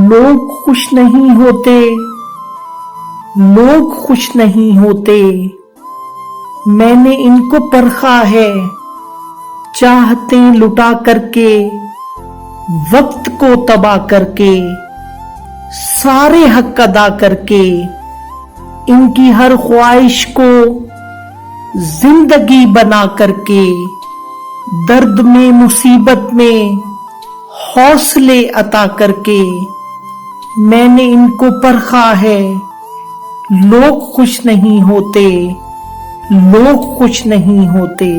लोग खुश नहीं होते, लोग खुश नहीं होते। मैंने इनको परखा है, चाहते लुटा करके, वक्त को तबाह करके, सारे हक अदा करके, इनकी हर ख्वाहिश को जिंदगी बना करके, दर्द में मुसीबत में हौसले अता करके। मैंने इनको परखा है, लोग खुश नहीं होते, लोग खुश नहीं होते।